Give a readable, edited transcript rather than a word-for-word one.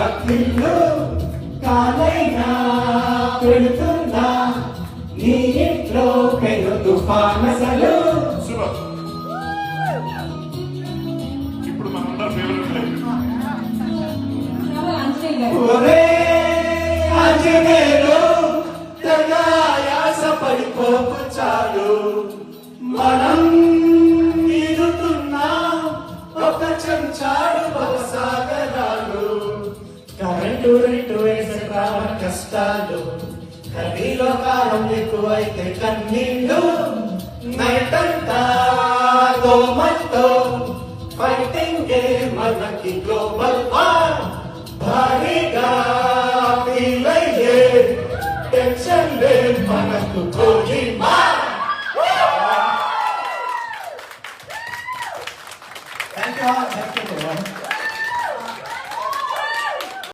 అగ్నిలో కాలైనా పెడుతున్నా నీ ఇంట్లో పెను తుఫానసలు. ఇప్పుడు మనందరం ఒరే ఆంజనేయులు తెగాయాస పడిపోకు చాలు, మనం ఈదుతున్నా ఒక చెంచాడు భవసాగరాలు. కరెంటు రేటు వేసే ప్రాణ కష్టాలు, కర్రీలో కారం ఎక్కువైతే కన్నీళ్ళు, నైట్ అంతా దోమతో ఫైటింగ్ మనకి గ్లోబల్ వార్. భారీగా ఫీల్ అయ్యే టెన్షన్ లే మనకు